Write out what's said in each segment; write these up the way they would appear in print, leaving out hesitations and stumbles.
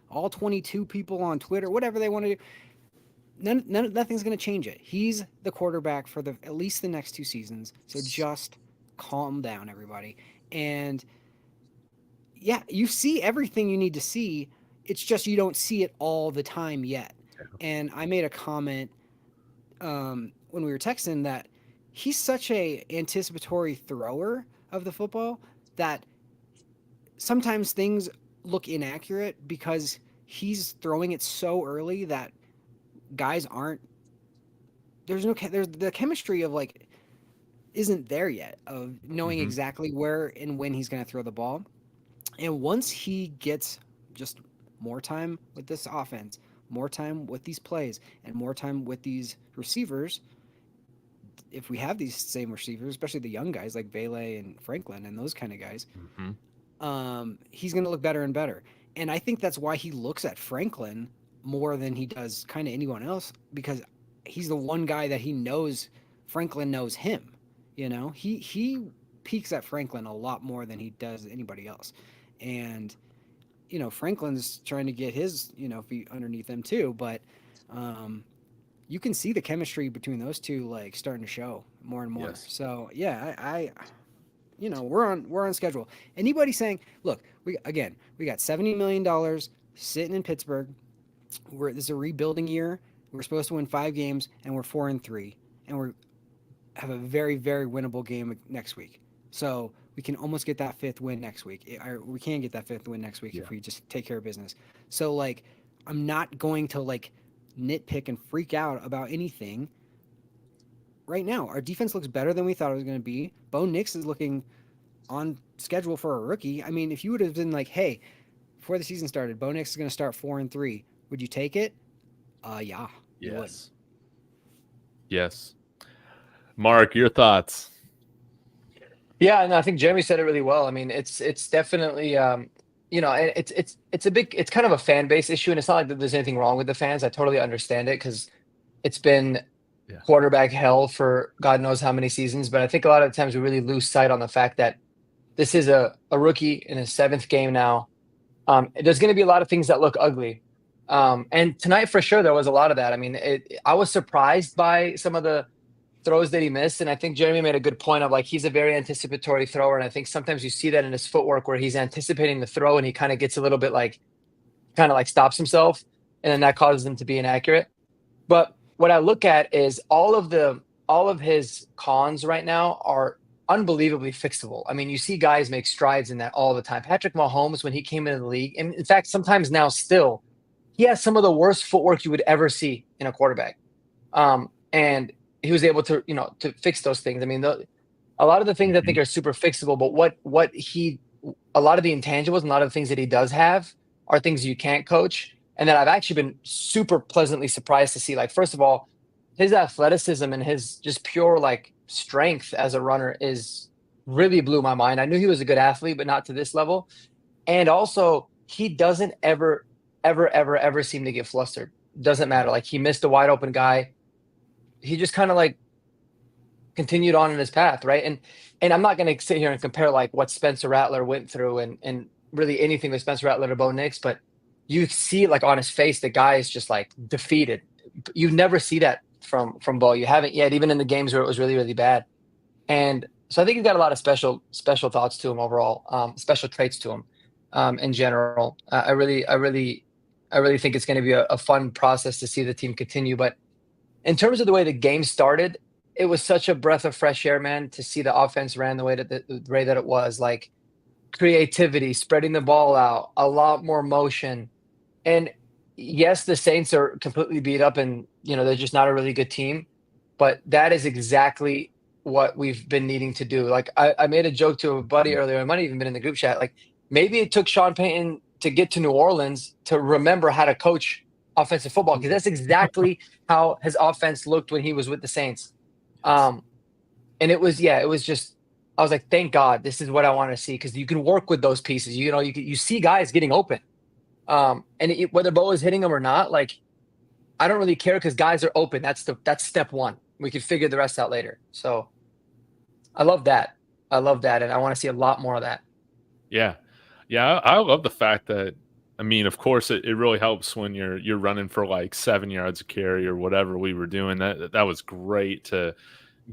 all 22 people on Twitter, whatever they want to do. Nothing's going to change it. He's the quarterback for at least the next 2 seasons. So just calm down, everybody. And yeah, you see everything you need to see. It's just you don't see it all the time yet. And I made a comment when we were texting that he's such a anticipatory thrower of the football that sometimes things look inaccurate because he's throwing it so early that guys aren't there's the chemistry of like isn't there yet of knowing Mm-hmm. exactly where and when he's going to throw the ball. And once he gets just more time with this offense, more time with these plays, and more time with these receivers, if we have these same receivers, especially the young guys like Vele and Franklin and those kind of guys, Mm-hmm. he's going to look better and better. And I think that's why he looks at Franklin more than he does kind of anyone else because he's the one guy that he knows Franklin knows him. You know, he peeks at Franklin a lot more than he does anybody else. And Franklin's trying to get his feet underneath him too, but um, you can see the chemistry between those two like starting to show more and more. Yes. So yeah, we're on schedule. Anybody saying, look, we got $70 million sitting in Pittsburgh. This is a rebuilding year. We're supposed to win 5 games, and we're 4-3, and we're have a very very winnable game next week. So we can almost get that fifth win next week. We can get that fifth win next week Yeah. if we just take care of business. So like, I'm not going to like nitpick and freak out about anything right now. Our defense looks better than we thought it was going to be. Bo Nix is looking on schedule for a rookie. I mean, if you would have been like, hey, before the season started, Bo Nix is going to start 4-3, would you take it? Yeah, you would. Yes. Yes. Mark, your thoughts? Yeah, and I think Jeremy said it really well. I mean, it's definitely it's kind of a fan base issue, and it's not like that there's anything wrong with the fans. I totally understand it because it's been Yeah. quarterback hell for God knows how many seasons. But I think a lot of the times we really lose sight on the fact that this is a rookie in his 7th game now. There's going to be a lot of things that look ugly. And tonight, for sure, there was a lot of that. I mean, I was surprised by some of the throws that he missed. And I think Jeremy made a good point of like, he's a very anticipatory thrower. And I think sometimes you see that in his footwork where he's anticipating the throw and he kind of gets a little bit like, kind of like stops himself. And then that causes him to be inaccurate. But what I look at is all of his cons right now are unbelievably fixable. I mean, you see guys make strides in that all the time. Patrick Mahomes, when he came into the league, and in fact, sometimes now still, he has some of the worst footwork you would ever see in a quarterback. And he was able to, to fix those things. I mean, a lot of the things I think are super fixable, but a lot of the intangibles and a lot of the things that he does have are things you can't coach. And that I've actually been super pleasantly surprised to see. Like, first of all, his athleticism and his just pure like strength as a runner is really blew my mind. I knew he was a good athlete, but not to this level. And also, he doesn't ever seem to get flustered. Doesn't matter. Like, he missed a wide open guy. He just kind of like continued on in his path, right? And I'm not going to sit here and compare like what Spencer Rattler went through and really anything with Spencer Rattler to Bo Nix, but you see like on his face the guy is just like defeated. You never see that from Bo. You haven't yet, even in the games where it was really, really bad. And so I think he's got a lot of special thoughts to him overall, special traits to him in general. I really think it's going to be a fun process to see the team continue. But in terms of the way the game started, it was such a breath of fresh air, man, to see the offense ran the way that it was. Like, creativity, spreading the ball out, a lot more motion. And yes, the Saints are completely beat up and, they're just not a really good team. But that is exactly what we've been needing to do. Like, I made a joke to a buddy earlier. I might have even been in the group chat. Like, maybe it took Sean Payton to get to New Orleans to remember how to coach offensive football, because that's exactly how his offense looked when he was with the Saints. And it was just, I was like, thank God, this is what I want to see, because you can work with those pieces. You see guys getting open. And whether Bo is hitting them or not, like, I don't really care because guys are open. That's step one. We can figure the rest out later. So I love that. And I want to see a lot more of that. Yeah. Yeah. I love the fact that I mean, of course, it really helps when you're running for like 7 yards a carry or whatever we were doing. That was great to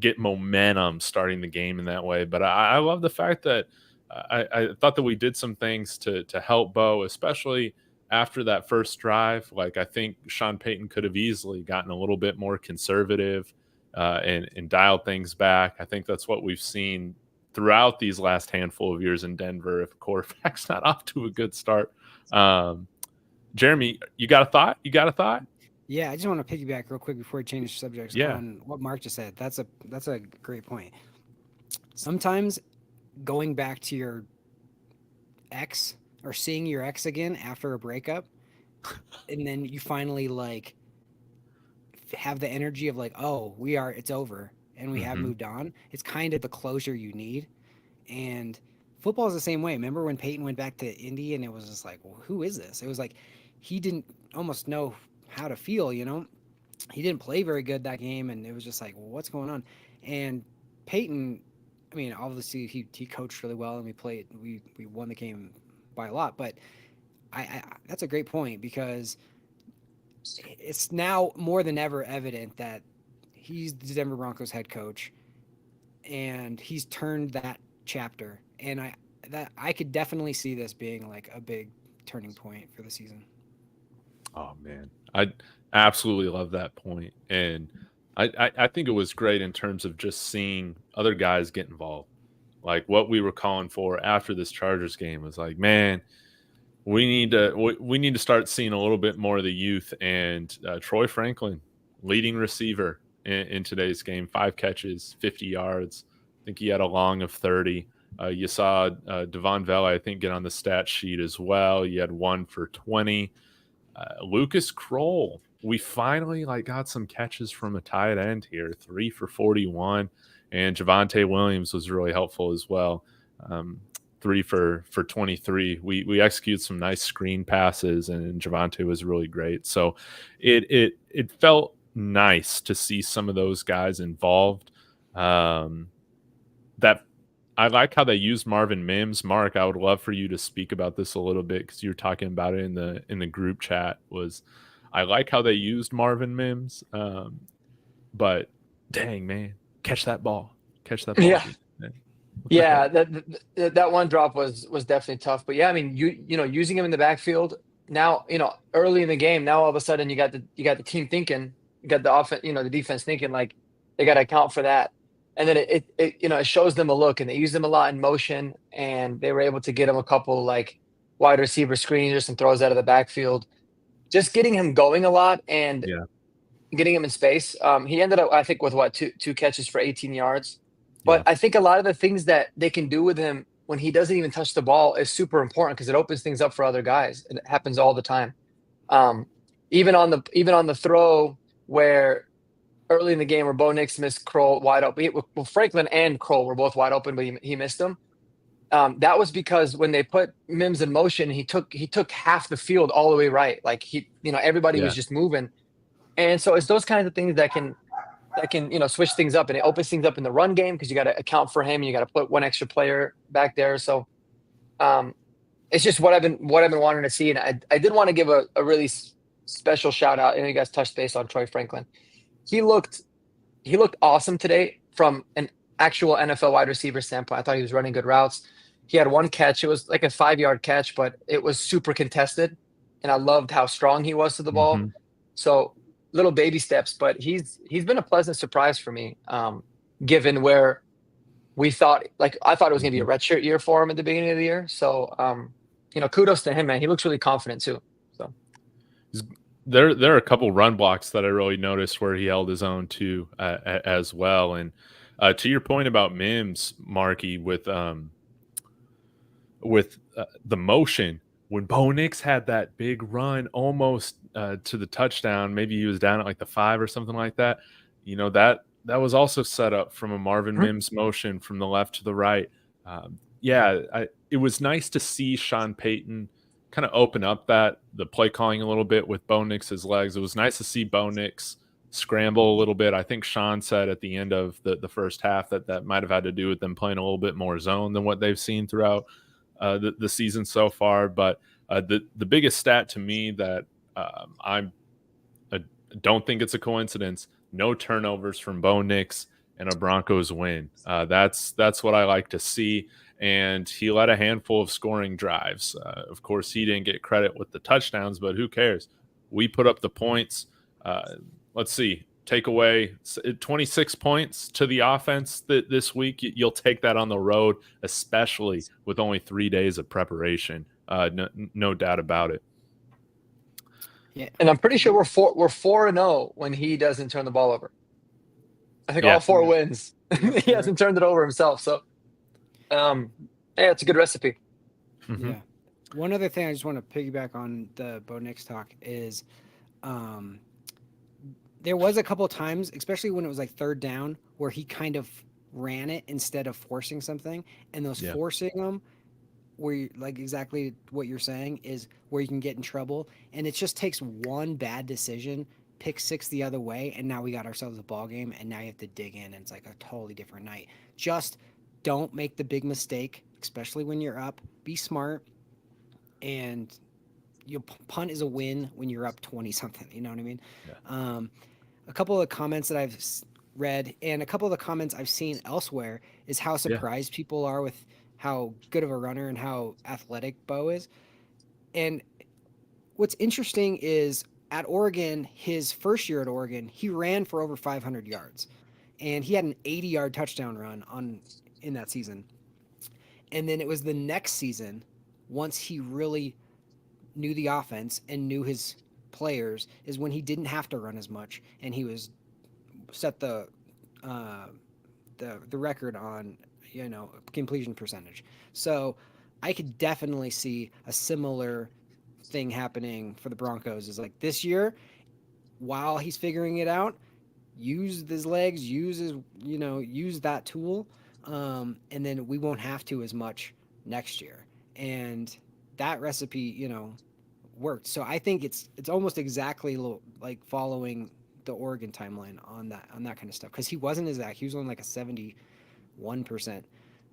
get momentum starting the game in that way. But I love the fact that I thought that we did some things to help Bo, especially after that first drive. Like, I think Sean Payton could have easily gotten a little bit more conservative and dialed things back. I think that's what we've seen throughout these last handful of years in Denver. If a quarterback's not off to a good start. Jeremy, you got a thought? Yeah, I just want to piggyback real quick before we change subjects Yeah. on what Mark just said. That's a great point. Sometimes going back to your ex or seeing your ex again after a breakup, and then you finally like have the energy of like, oh, it's over and we have Mhm. moved on. It's kind of the closure you need. And football is the same way. Remember when Peyton went back to Indy and it was just like, well, who is this? It was like he didn't almost know how to feel, you know? He didn't play very good that game, and it was just like, well, what's going on? And Peyton, I mean, obviously he coached really well, and we won the game by a lot. But I that's a great point, because it's now more than ever evident that he's the Denver Broncos head coach, and he's turned that chapter. And I could definitely see this being like a big turning point for the season. Oh man, I absolutely love that point, and I think it was great in terms of just seeing other guys get involved. Like what we were calling for after this Chargers game was like, man, we need to start seeing a little bit more of the youth. And Troy Franklin, leading receiver in today's game, 5 catches, 50 yards. I think he had a long of 30. You saw Devon Vela, I think, get on the stat sheet as well. He had 1 for 20. Lucas Kroll, we finally got some catches from a tight end here, 3 for 41, and Javonte Williams was really helpful as well, 3 for 23. We executed some nice screen passes, and Javonte was really great. So it felt nice to see some of those guys involved. That I like how they used Marvin Mims. Mark, I would love for you to speak about this a little bit, because you were talking about it in the group chat. I like how they used Marvin Mims, but dang, man, catch that ball. Yeah. Man. Yeah, that one drop was definitely tough. But yeah, I mean, you know, using him in the backfield now, you know, early in the game, now all of a sudden you got the team thinking, you got the offense, you know, the defense thinking like they got to account for that. And then it you know, it shows them a look, and they use them a lot in motion, and they were able to get him a couple like wide receiver screens or some throws out of the backfield, just getting him going a lot and Yeah. getting him in space. He ended up, I think, with what, two catches for 18 yards. But Yeah. I think a lot of the things that they can do with him when he doesn't even touch the ball is super important, because it opens things up for other guys. And it happens all the time. Even on the throw where early in the game where Bo Nix missed Kroll wide open. Well, Franklin and Kroll were both wide open, but he missed them. That was because when they put Mims in motion, he took half the field all the way right. Like everybody was just moving. And so it's those kinds of things that can switch things up, and it opens things up in the run game, because you got to account for him. You got to put one extra player back there. So it's just what I've been wanting to see. And I did want to give a really special shout out. I know you guys touched base on Troy Franklin. He looked awesome today from an actual NFL wide receiver standpoint. I thought he was running good routes. He had one catch. It was like a 5-yard catch, but it was super contested. And I loved how strong he was to the ball. Mm-hmm. So little baby steps, but he's been a pleasant surprise for me, given where I thought it was going to be a redshirt year for him at the beginning of the year. So, kudos to him, man. He looks really confident too. So there are a couple run blocks that I really noticed where he held his own too, as well. And to your point about Mims, Marky, with the motion, when Bo Nix had that big run almost to the touchdown, maybe he was down at like the 5 or something like that. You know, that was also set up from a Marvin Mims motion from the left to the right. It was nice to see Sean Payton kind of open up the play calling a little bit with Bo Nix's legs. It was nice to see Bo Nix scramble a little bit. I think Sean said at the end of the first half that might have had to do with them playing a little bit more zone than what they've seen throughout the season so far. But The biggest stat to me that I don't think it's a coincidence. No turnovers from Bo Nix and a Broncos win. That's what I like to see. And he led a handful of scoring drives. Of course, he didn't get credit with the touchdowns, but who cares? We put up the points. Let's see. Take away 26 points to the offense this week. You'll take that on the road, especially with only 3 days of preparation. No doubt about it. Yeah, and I'm pretty sure we're 4-0 when he doesn't turn the ball over. I think all 4 wins. He hasn't turned it over himself. So, yeah, it's a good recipe. Mm-hmm. Yeah. One other thing I just want to piggyback on the Bo Nix talk is, there was a couple of times, especially when it was like 3rd down, where he kind of ran it instead of forcing something, and those forcing them, where you, like exactly what you're saying, is where you can get in trouble, and it just takes one bad decision, pick 6 the other way, and now we got ourselves a ball game, and now you have to dig in, and it's like a totally different night. Just don't make the big mistake, especially when you're up. Be smart, and punt is a win when you're up 20 something. You know what I mean? Yeah. A couple of comments that I've read and a couple of the comments I've seen elsewhere is how surprised people are with how good of a runner and how athletic Bo is. And what's interesting is at Oregon, his first year at Oregon, he ran for over 500 yards, and he had an 80-yard touchdown run in that season. And then it was the next season, once he really knew the offense and knew his players, is when he didn't have to run as much, and he was set the record on completion percentage. So I could definitely see a similar thing happening for the Broncos. Is like this year, while he's figuring it out, use his legs, use that tool, and then we won't have to as much next year. And that recipe, worked. So I think it's almost exactly like following the Oregon timeline on that kind of stuff, because he wasn't as he was only like a 71%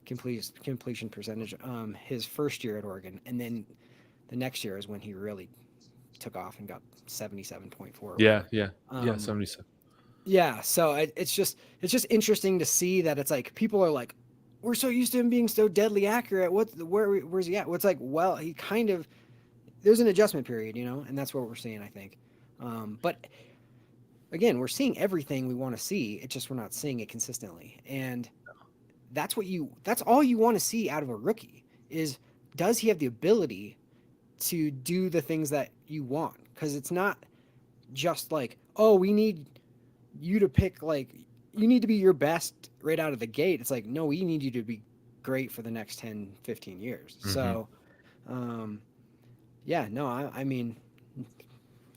completion percentage his first year at Oregon, and then the next year is when he really took off and got 77.4. Yeah, 77. Yeah, so it's just interesting to see that it's like people are like, we're so used to him being so deadly accurate. Where's he at? Well, it's like, well, he kind of, there's an adjustment period, and that's what we're seeing, I think. But again, we're seeing everything we want to see. It's just we're not seeing it consistently, and that's all you want to see out of a rookie is, does he have the ability to do the things that you want? Because it's not just like, oh, we need you to pick, like, you need to be your best right out of the gate. It's like, no, we need you to be great for the next 10, 15 years. Mm-hmm. So, I mean,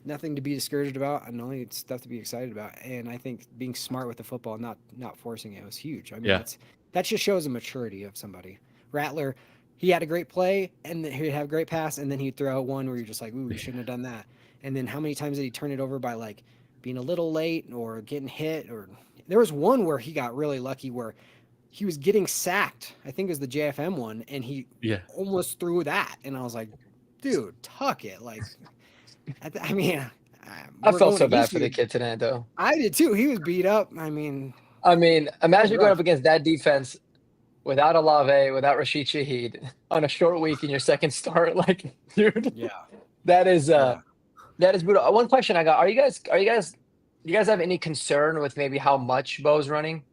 nothing to be discouraged about, and only stuff to be excited about. And I think being smart with the football, not forcing it, was huge. I mean, that just shows the maturity of somebody. Rattler, he had a great play, and he'd have a great pass, and then he'd throw one where you're just like, ooh, you shouldn't have done that. And then how many times did he turn it over by like being a little late or getting hit? Or there was one where he got really lucky where he was getting sacked. I think it was the JFM one, and he almost threw that. And I was like, dude, tuck it. Like, I mean, I felt so bad for the kid today, though. I did too. He was beat up. I mean, imagine going up against that defense without Olave, without Rashid Shaheed on a short week in your second start. Like, dude, that is brutal. One question I got: do you guys have any concern with maybe how much Bo's running,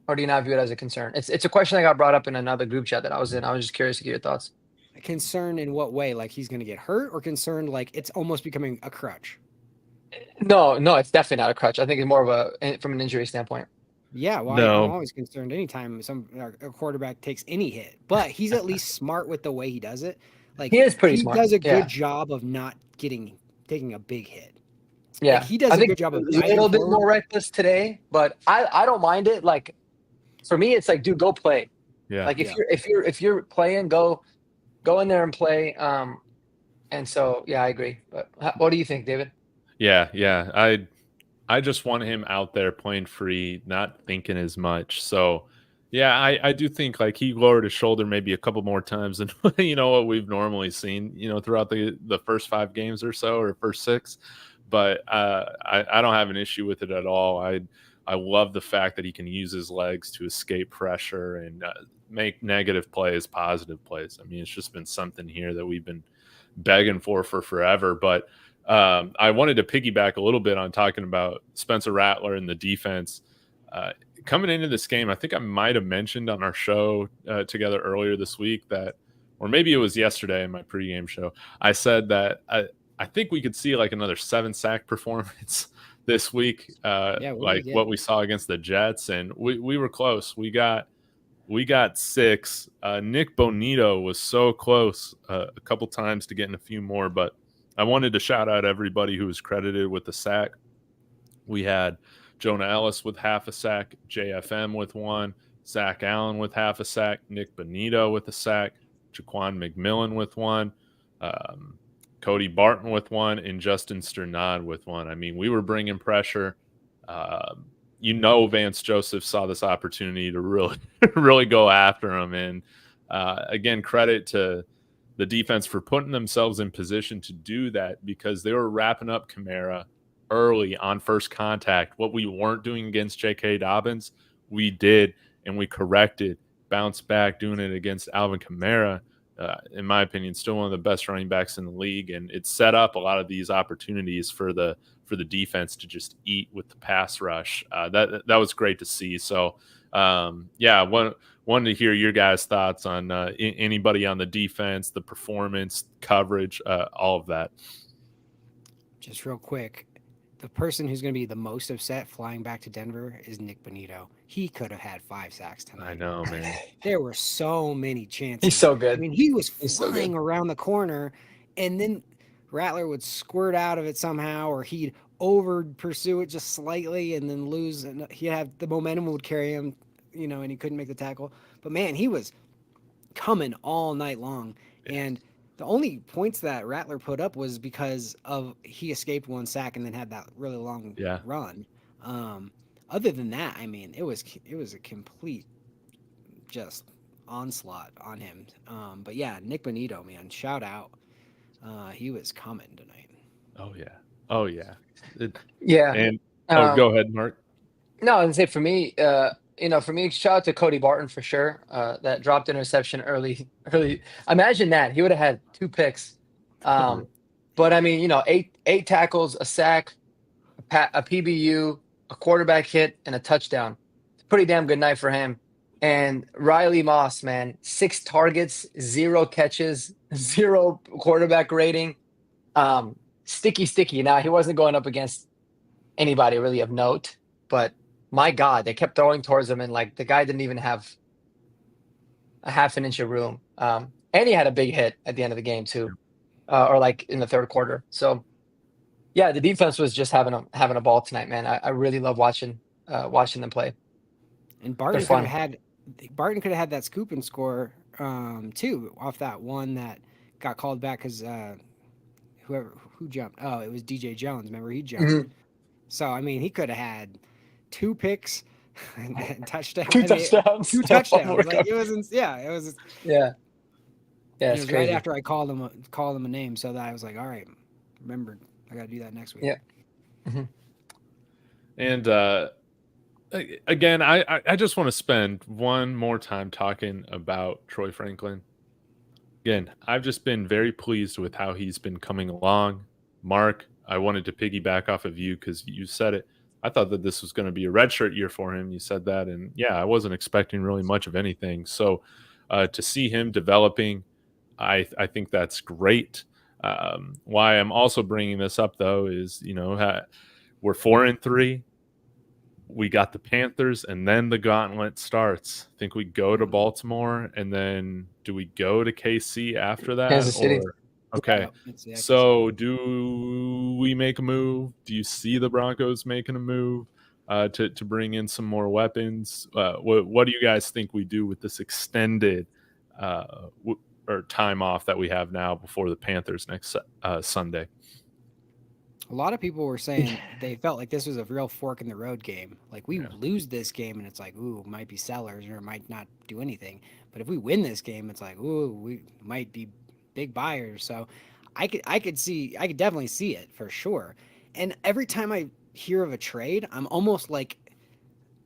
or do you not view it as a concern? It's a question that got brought up in another group chat that I was in. I was just curious to get your thoughts. Concern in what way? Like he's going to get hurt, or concerned like it's almost becoming a crutch? No, it's definitely not a crutch. I think it's more of from an injury standpoint. Yeah, well, no. I'm always concerned anytime a quarterback takes any hit, but he's at least smart with the way he does it. Like he is pretty smart. He does a good job of not taking a big hit. Yeah, like, he does a good job of a little bit more reckless today, but I don't mind it. Like for me, it's like, dude, go play. Yeah. Like if you're playing, go in there and play. And so I agree. But what do you think, David? Yeah. I just want him out there playing free, not thinking as much. So Yeah, I do think like he lowered his shoulder maybe a couple more times than what we've normally seen, throughout the first 5 games or so, or first 6. But I don't have an issue with it at all. I love the fact that he can use his legs to escape pressure and make negative plays positive plays. I mean, it's just been something here that we've been begging for forever. But I wanted to piggyback a little bit on talking about Spencer Rattler and the defense. Coming into this game, I think I might have mentioned on our show together earlier this week that, or maybe it was yesterday in my pregame show, I said that I think we could see like another 7-sack performance this week, what we saw against the Jets, and we were close. We got 6. Nick Bonito was so close a couple times to getting a few more, but I wanted to shout out everybody who was credited with the sack. We had Jonah Ellis with half a sack, JFM with 1, Zach Allen with half a sack, Nick Bonito with a sack, Jaquan McMillan with 1, Cody Barton with 1, and Justin Sternad with 1. I mean, we were bringing pressure. Vance Joseph saw this opportunity to really, really go after him. And again, credit to the defense for putting themselves in position to do that, because they were wrapping up Kamara early on first contact. What we weren't doing against J.K. Dobbins, we did, and we corrected, bounced back, doing it against Alvin Kamara. In my opinion, still one of the best running backs in the league, and it set up a lot of these opportunities for the defense to just eat with the pass rush. That was great to see. So, wanted to hear your guys' thoughts on anybody on the defense, the performance, coverage, all of that. Just real quick, the person who's going to be the most upset flying back to Denver is Nick Bonito. He could have had 5 sacks tonight. I know, man. There were so many chances. He's so good. I mean, he was flying around the corner, and then Rattler would squirt out of it somehow, or he'd over pursue it just slightly and then lose, and he'd have the momentum would carry him, and he couldn't make the tackle. But man, he was coming all night long. And the only points that Rattler put up was because of he escaped 1 sack and then had that really long run. Other than that, I mean, it was a complete just onslaught on him. But yeah, Nick Bonito, man, shout out. He was coming tonight. Oh yeah. Yeah. And go ahead, Mark. No, I would say for me, shout out to Cody Barton for sure. That dropped interception early. Imagine that he would have had 2 picks. But I mean, 8 tackles, a sack, a PBU, a quarterback hit, and a touchdown. It's a pretty damn good night for him. And Riley Moss, man, 6 targets, 0 catches, 0 quarterback rating. Sticky. Now, he wasn't going up against anybody really of note, but my God, they kept throwing towards him, and like the guy didn't even have a half an inch of room. And he had a big hit at the end of the game too, or like in the third quarter. So yeah, the defense was just having a ball tonight, man. I really love watching them play. And Barton could have had that scoop and score too off that one that got called back because who jumped? Oh, it was DJ Jones. Remember, he jumped. Mm-hmm. So I mean, he could have had 2 picks and touchdowns. 2 touchdowns. 2 touchdowns. Like it wasn't. Yeah, it was. Yeah. Yeah, it was right after I called him a name, so that I was like, all right, remember, I got to do that next week. Yeah. Mm-hmm. And again, I just want to spend one more time talking about Troy Franklin. Again, I've just been very pleased with how he's been coming along. Mark, I wanted to piggyback off of you because you said it. I thought that this was going to be a redshirt year for him. You said that, and yeah, I wasn't expecting really much of anything. So to see him developing, I think that's great. Why I'm also bringing this up, though, is, we're 4-3. We got the Panthers, and then the gauntlet starts. I think we go to Baltimore, and then do we go to KC after that? Kansas City. Okay. So do we make a move? Do you see the Broncos making a move to bring in some more weapons? What do you guys think we do with this extended or time off that we have now before the Panthers next Sunday? A lot of people were saying they felt like this was a real fork in the road game. Like we Yeah. lose this game and it's like, ooh, might be sellers or might not do anything. But if we win this game, it's like, ooh, we might be big buyers. So I could definitely see it for sure. And every time I hear of a trade, I'm almost like,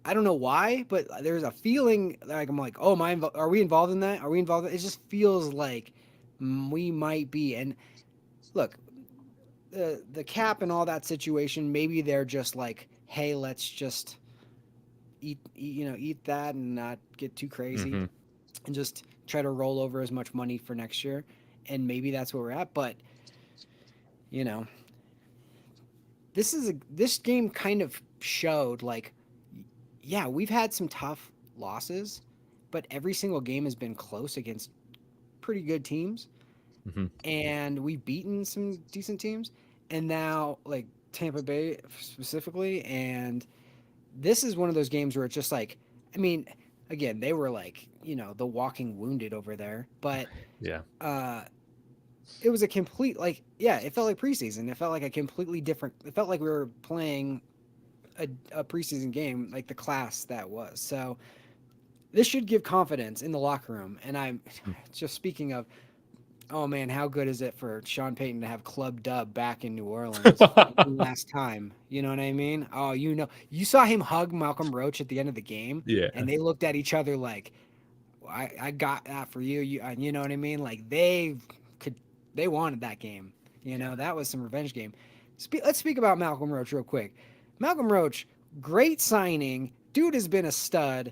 I don't know why, but there's a feeling like I'm like, oh, are we involved in that? Are we involved? It just feels like we might be. And look, the cap and all that situation, maybe they're just like, hey, let's just eat that and not get too crazy Hmm. and just try to roll over as much money for next year. And maybe that's where we're at. But you know, this game kind of showed like, yeah, we've had some tough losses, but every single game has been close against pretty good teams, Hmm. and we've beaten some decent teams. And now, like Tampa Bay specifically, and this is one of those games where it's just like, I mean, again, they were like, the walking wounded over there, but Yeah. uh, it was a complete like, yeah, it felt like preseason. It felt like a completely different. It felt like we were playing a preseason game, like the class that was. So this should give confidence in the locker room. And I'm just speaking of, oh man, how good is it for Sean Payton to have Club Dub back in New Orleans one last time? You know what I mean? Oh, you saw him hug Malcolm Roach at the end of the game, Yeah. and they looked at each other like, I got that for you. You know what I mean? Like they wanted that game. That was some revenge game. Let's speak about Malcolm Roach real quick. Malcolm Roach, great signing. Dude has been a stud.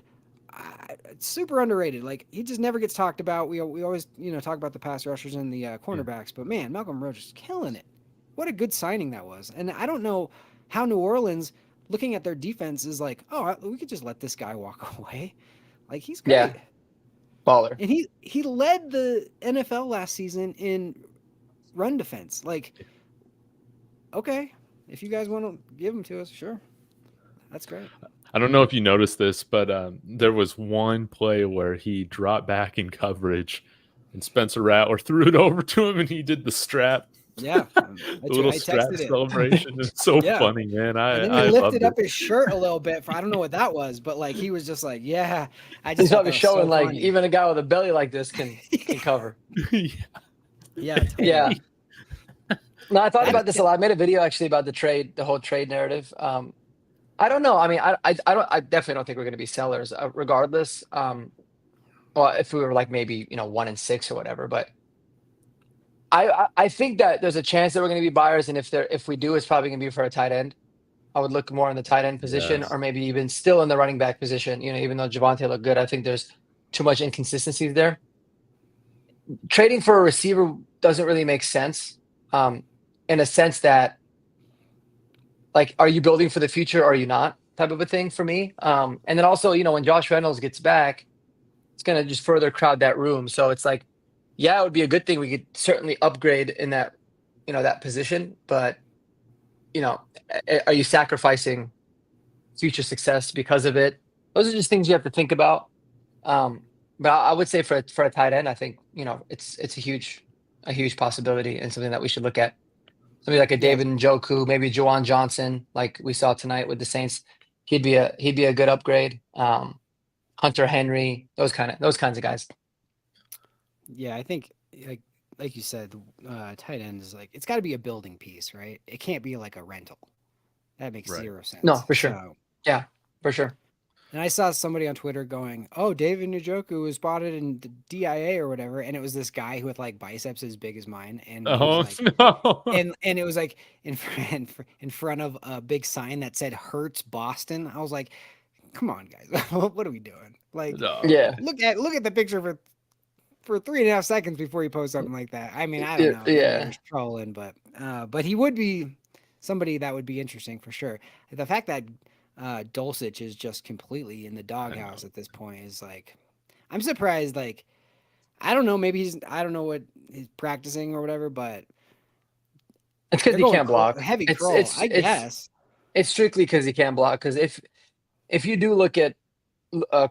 Super underrated. Like he just never gets talked about. We always talk about the pass rushers and the cornerbacks, but man, Malcolm Roach is killing it. What a good signing that was. And I don't know how New Orleans, looking at their defense, is like, oh, we could just let this guy walk away. Like he's Yeah, great. baller. And he led the NFL last season in run defense. Like, okay, if you guys want to give him to us, sure, that's great. I don't know if you noticed this, but there was one play where he dropped back in coverage and Spencer Rattler threw it over to him and he did the strap, Yeah, the little I strap texted it. celebration. It's so Yeah. funny, man. And then he I lifted loved up it. his shirt a little bit for I don't know what that was, but like he was just like, yeah. I He's just thought probably that was showing so like funny. even a guy with a belly like this can cover. Yeah, totally. Yeah. No, I thought That- about this a lot. I made a video actually about the whole trade narrative. I don't know. I mean, I definitely don't think we're going to be sellers, regardless. Well, if we were like maybe 1-6 or whatever, but I think that there's a chance that we're going to be buyers, and if we do, it's probably going to be for a tight end. I would look more in the tight end position, Yes. or maybe even still in the running back position. Even though Javonte looked good, I think there's too much inconsistencies there. Trading for a receiver doesn't really make sense, in a sense that, like, are you building for the future or are you not, type of a thing for me. And then also, when Josh Reynolds gets back, it's going to just further crowd that room. So it's like, yeah, it would be a good thing. We could certainly upgrade in that, that position. But, are you sacrificing future success because of it? Those are just things you have to think about. But I would say for a tight end, I think, it's a huge possibility and something that we should look at. Somebody like a David Njoku, maybe Juwan Johnson, like we saw tonight with the Saints. He'd be a good upgrade. Hunter Henry, those kinds of guys. Yeah, I think like you said, tight end is like it's got to be a building piece, right? It can't be like a rental. That makes Right. zero sense. No, for sure. So, Yeah, for sure. and I saw somebody on Twitter going, "Oh, David Njoku was spotted in the DIA or whatever," and it was this guy with like biceps as big as mine, and he Oh was like, no. and it was like in front of a big sign that said "Hurts Boston." I was like, "Come on, guys, what are we doing?" Like, No. Yeah. look at the picture for 3.5 seconds before you post something like that. I mean, I don't know. Maybe Yeah. they're just trolling, but he would be somebody that would be interesting for sure. The fact that Dulcich is just completely in the doghouse at this point is like, I'm surprised. Like, I don't know. Maybe I don't know what he's practicing or whatever, but It's because they're he going can't block. heavy It's crawl, I guess. It's strictly because he can't block. Because if you do look at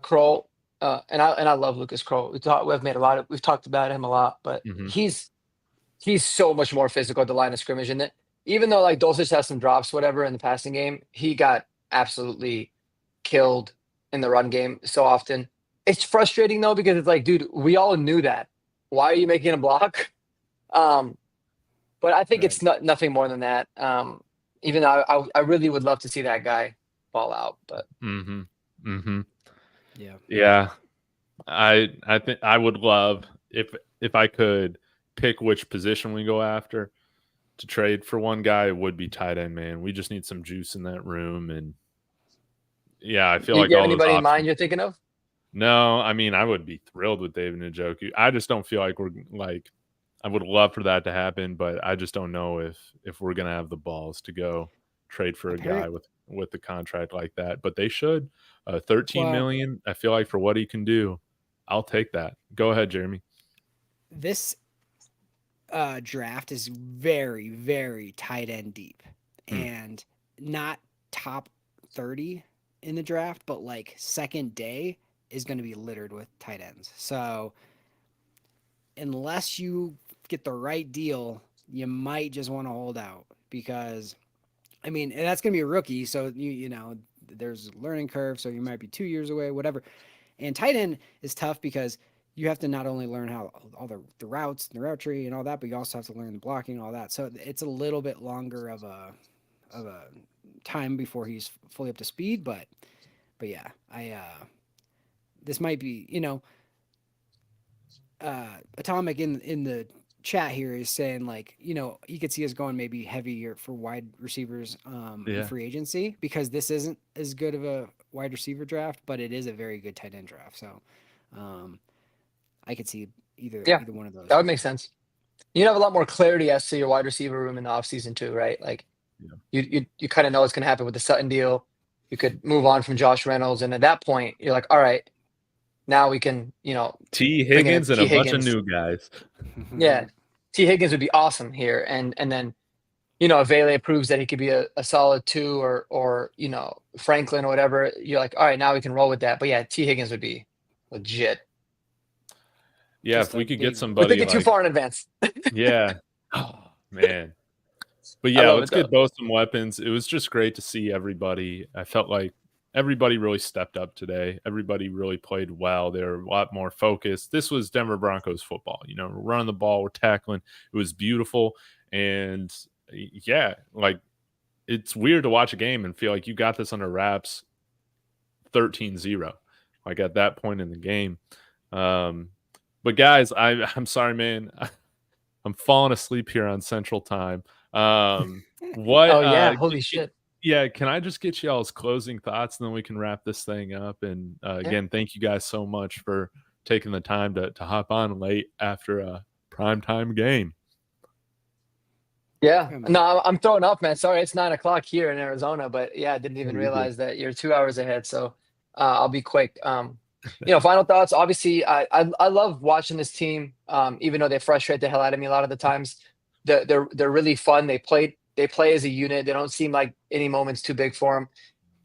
Kroll, and I love Lucas Kroll. We've talked about him a lot, but Mhm. he's so much more physical at the line of scrimmage, and even though like Dulcich has some drops, whatever, in the passing game, he got absolutely killed in the run game so often. It's frustrating though because it's like, dude, we all knew that. Why are you making a block? Um, but I think Right. it's nothing more than that. Even though I really would love to see that guy fall out, but Mm-hmm. Mm-hmm. Yeah. Yeah. I think I would love if I could pick which position we go after to trade for one guy, it would be tight end, man. We just need some juice in that room. And yeah, I feel like you have all those anybody in mind options. you're thinking of? No, I mean, I would be thrilled with David Njoku. I just don't feel like we're like, I would love for that to happen, but I just don't know if we're gonna have the balls to go trade for a guy Apparent. with the contract like that. But they should. 13 Well, million. I feel like for what he can do, I'll take that. Go ahead, Jeremy. this draft is very, very tight end deep, Hmm. and not top 30 in the draft, but like second day is going to be littered with tight ends. So unless you get the right deal, you might just want to hold out because I mean, and that's going to be a rookie, so you know there's a learning curve, so you might be 2 years away, whatever. And tight end is tough because you have to not only learn how all the routes and the route tree and all that, but you also have to learn the blocking and all that. So it's a little bit longer of a time before he's fully up to speed. But yeah, I this might be Atomic in the chat here is saying like you could see us going maybe heavier for wide receivers in Yeah. free agency because this isn't as good of a wide receiver draft, but it is a very good tight end draft. So um, I could see Yeah, either one of those. that would make sense. You'd have a lot more clarity as to your wide receiver room in the offseason too, right? Like Yeah. you kind of know what's going to happen with the Sutton deal. You could move on from Josh Reynolds, and at that point, you're like, all right, now we can, T. bring in a Higgins and a T bunch of Higgins. new guys. Yeah, T Higgins would be awesome here, and then if Vele proves that he could be a solid 2 or Franklin or whatever, you're like, all right, now we can roll with that. But yeah, T Higgins would be legit. Yeah, Just if we a could get big We're somebody thinking too like, far in advance. yeah. Oh, man. But I yeah, love let's it though. get both some weapons. It was just great to see everybody. I felt like everybody really stepped up today. Everybody really played well. They were a lot more focused. This was Denver Broncos football. We're running the ball, we're tackling. It was beautiful. And yeah, like it's weird to watch a game and feel like you got this under wraps 13-0, like at that point in the game. But guys, I'm sorry, man. I'm falling asleep here on Central Time. What? Oh yeah, holy shit. Yeah, can I just get y'all's closing thoughts and then we can wrap this thing up? And Yeah. again, thank you guys so much for taking the time to hop on late after a primetime game. Yeah. Yeah, man. No, I'm throwing up, man. Sorry, it's 9 o'clock here in Arizona, but yeah, I didn't even You're good. realize that you're 2 hours ahead. So I'll be quick. Final thoughts. Obviously, I love watching this team. Even though they frustrate the hell out of me a lot of the times, they're really fun. They play as a unit. They don't seem like any moment's too big for them,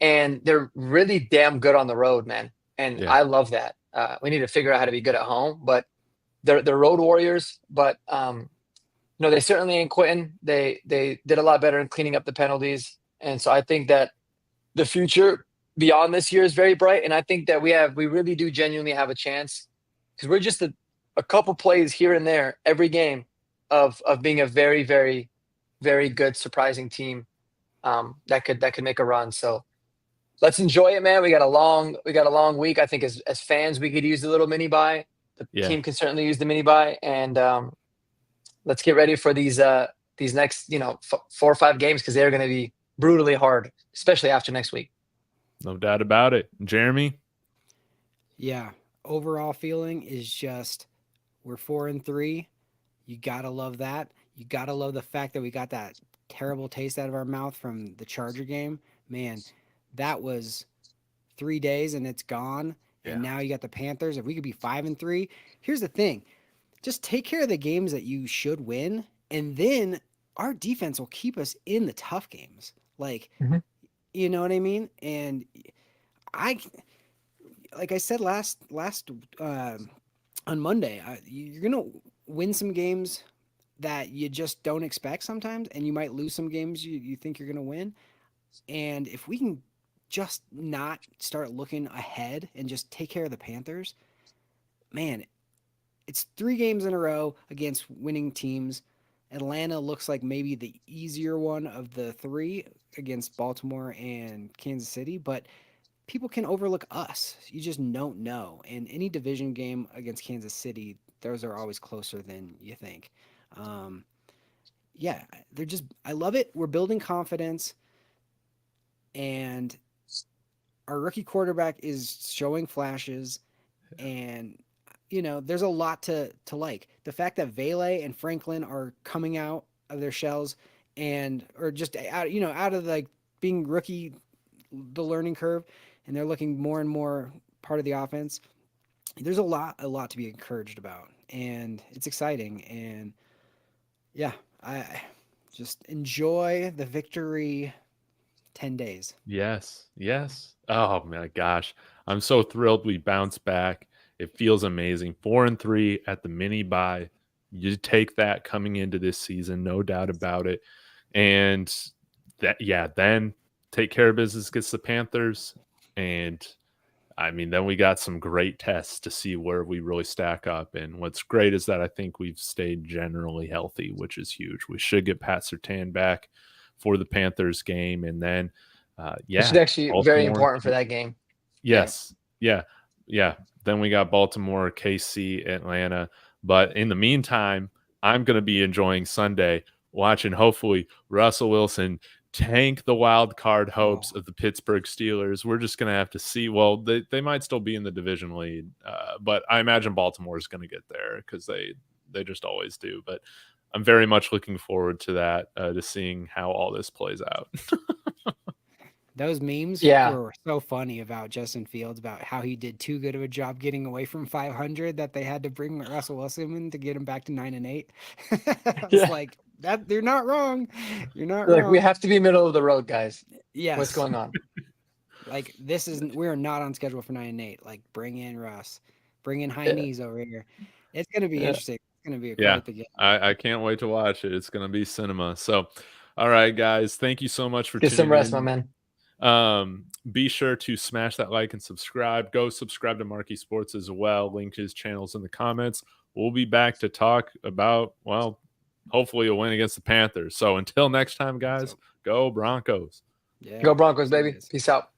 and they're really damn good on the road, man. And Yeah. I love that. We need to figure out how to be good at home, but they're road warriors. But they certainly ain't quitting. They did a lot better in cleaning up the penalties, and so I think that the future beyond this year is very bright. And I think that we really do genuinely have a chance because we're just a couple plays here and there every game of being a very, very, very good surprising team that could make a run. So let's enjoy it, man. We got a long week. I think as fans we could use a little mini bye. The Yeah. team can certainly use the mini bye, and let's get ready for these next 4 or 5 games because they're going to be brutally hard, especially after next week. No doubt about it. Jeremy? Yeah. Overall feeling is just we're 4-3. You gotta love that. You gotta love the fact that we got that terrible taste out of our mouth from the Charger game. Man, that was 3 days and it's gone. Yeah. And now you got the Panthers. If we could be 5-3, here's the thing: just take care of the games that you should win, and then our defense will keep us in the tough games. Like, Mhm. you know what I mean? And I, like I said last on Monday, you're gonna win some games that you just don't expect sometimes, and you might lose some games you think you're going to win. And if we can just not start looking ahead and just take care of the Panthers, man, it's 3 games in a row against winning teams. Atlanta looks like maybe the easier one of the 3 against Baltimore and Kansas City, but people can overlook us. You just don't know. And any division game against Kansas City, those are always closer than you think. Um, yeah, they're just, I love it. We're building confidence, and our rookie quarterback is showing flashes, and there's a lot to like. The fact that Vele and Franklin are coming out of their shells, and or just out out of like being rookie, the learning curve, and they're looking more and more part of the offense. There's a lot to be encouraged about, and it's exciting. And yeah, I just enjoy the victory 10 days. Yes. Yes. Oh my gosh. I'm so thrilled we bounced back. It feels amazing. 4-3 at the mini bye. You take that coming into this season, no doubt about it. And then take care of business against the Panthers. And I mean, then we got some great tests to see where we really stack up. And what's great is that I think we've stayed generally healthy, which is huge. We should get Pat Surtain back for the Panthers game. And then, Which is actually very important for that game. Yes. Yeah. Yeah. Then we got Baltimore, KC, Atlanta. But in the meantime, I'm going to be enjoying Sunday, watching hopefully Russell Wilson tank the wild card hopes of the Pittsburgh Steelers. We're just going to have to see. Well, they might still be in the division lead, but I imagine Baltimore is going to get there because they just always do. But I'm very much looking forward to that, to seeing how all this plays out. Those memes were so funny about Justin Fields, about how he did too good of a job getting away from 500 that they had to bring Russell Wilson in to get him back to 9-8. I was like, that they're not wrong. You're not wrong. We have to be middle of the road, guys. Yes. What's going on? Like, we're not on schedule for 9-8. Like, bring in Russ, bring in high knees over here. It's going to be interesting. It's going to be quite the game. I can't wait to watch it. It's going to be cinema. So, all right, guys, thank you so much for get some rest, my man. Be sure to smash that like and subscribe. Go subscribe to Marquee Sports as well. Link to his channels in the comments. We'll be back to talk about, well, hopefully a win against the Panthers. So until next time, guys, go Broncos. Go Broncos, baby. Peace out.